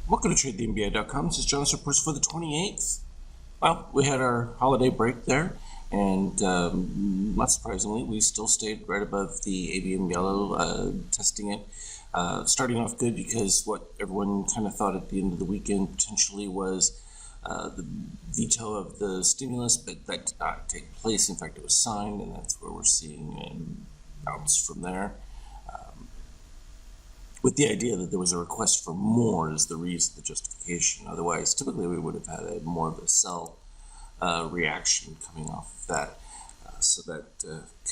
Welcome to TradeTheNBA.com. This is Jonas Reports for the 28th. Well, we had our holiday break there, and not surprisingly, we still stayed right above the ABM yellow, testing it. Starting off good because what everyone kind of thought at the end of the weekend potentially was the veto of the stimulus, but that did not take place. In fact, it was signed, and that's where we're seeing a bounce from there. With the idea that there was a request for more as the reason, the justification. Otherwise, typically we would have had more of a sell reaction coming off of that. So that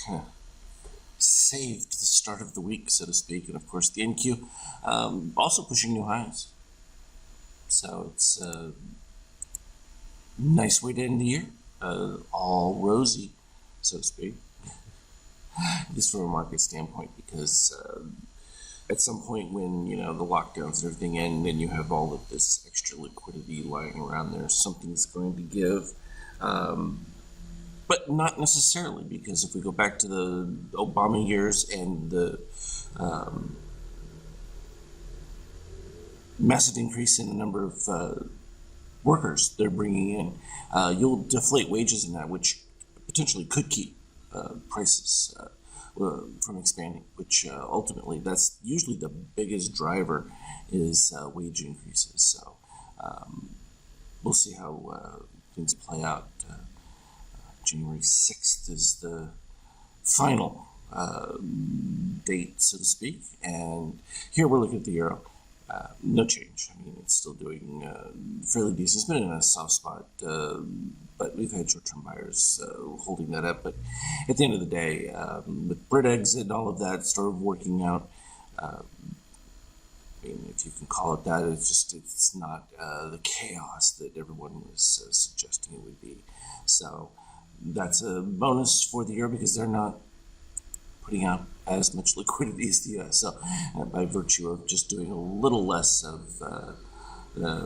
kind of saved the start of the week, so to speak. And of course, the NQ also pushing new highs. So it's a nice way to end the year. All rosy, so to speak. Just from a market standpoint, because at some point when, the lockdowns and everything end, and you have all of this extra liquidity lying around there, something's going to give. But not necessarily, because if we go back to the Obama years and the massive increase in the number of workers they're bringing in, you'll deflate wages in that, which potentially could keep prices from expanding, which ultimately that's usually the biggest driver is wage increases. So we'll see how things play out. January 6th is the final date, so to speak. And here we're looking at the euro. No change. I mean, it's still doing fairly decent. It's been in a soft spot, but we've had short-term buyers holding that up. But at the end of the day, with Brit exit and all of that sort of working out, I mean, if you can call it that, it's not the chaos that everyone was suggesting it would be. So that's a bonus for the euro because they're not putting out as much liquidity as the U.S. So by virtue of just doing a little less of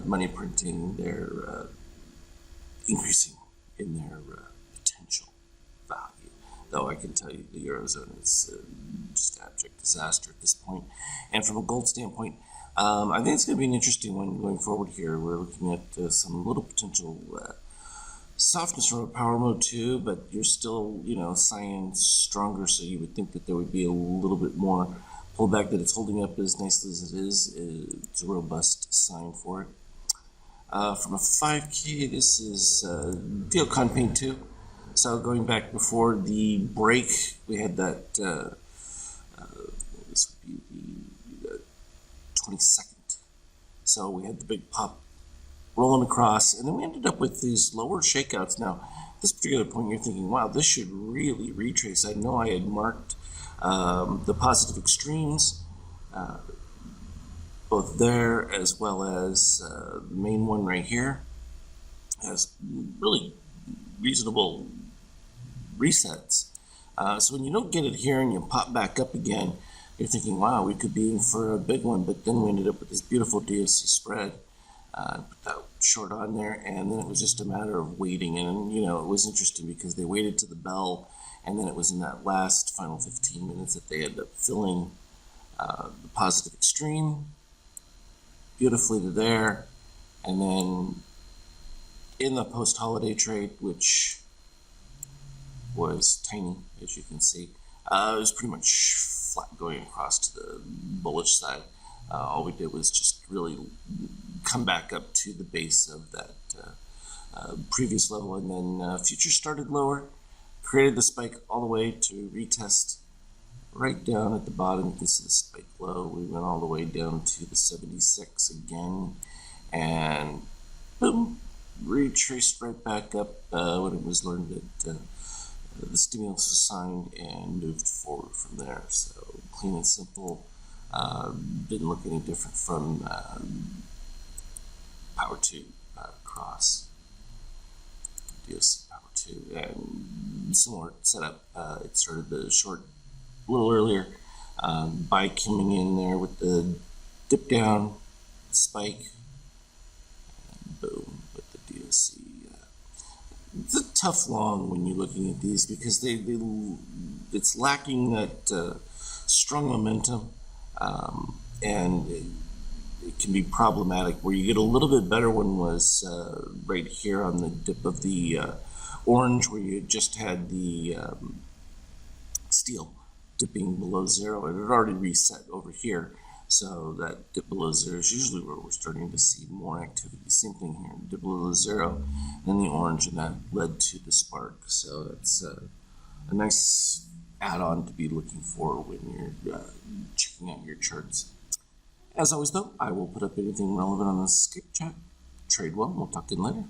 money printing, they're increasing in their potential value. Though I can tell you the Eurozone is just abject disaster at this point. And from a gold standpoint, I think it's going to be an interesting one going forward here. We're looking at some little potential softness from a power mode too, but you're still, cyan stronger, so you would think that there would be a little bit more pullback. That it's holding up as nicely as it is, it's a robust sign for it. From a 5K, this is Deocon Paint 2. So going back before the break, we had that, this would be the 22nd. So we had the big pop rolling across, and then we ended up with these lower shakeouts. Now, at this particular point, you're thinking, wow, this should really retrace. I know I had marked the positive extremes, both there as well as the main one right here, has really reasonable resets. So when you don't get it here and you pop back up again, you're thinking, wow, we could be in for a big one, but then we ended up with this beautiful DOC spread. Put that short on there, and then it was just a matter of waiting. And it was interesting because they waited to the bell, and then it was in that last final 15 minutes that they ended up filling the positive extreme beautifully to there. And then in the post-holiday trade, which was tiny, as you can see, it was pretty much flat going across to the bullish side. All we did was just really come back up to the base of that previous level, and then futures started lower, created the spike all the way to retest right down at the bottom. You can see the spike low. We went all the way down to the 76 again, and boom, retraced right back up when it was learned that the stimulus was signed, and moved forward from there. So clean and simple. Didn't look any different from Power 2 cross, DOC Power 2, and similar setup. It started the short a little earlier, buy coming in there with the dip down, spike, and boom with the DOC. It's a tough long when you're looking at these because it's lacking that strong momentum. And it can be problematic. Where you get a little bit better one was right here on the dip of the orange, where you just had the steel dipping below zero. It had already reset over here, so that dip below zero is usually where we're starting to see more activity. Same thing here, dip below zero, then the orange, and that led to the spark. So that's a nice add-on to be looking for when you're checking out your charts. As always, though, I will put up anything relevant on the Skype chat. Trade well. We'll talk to you later.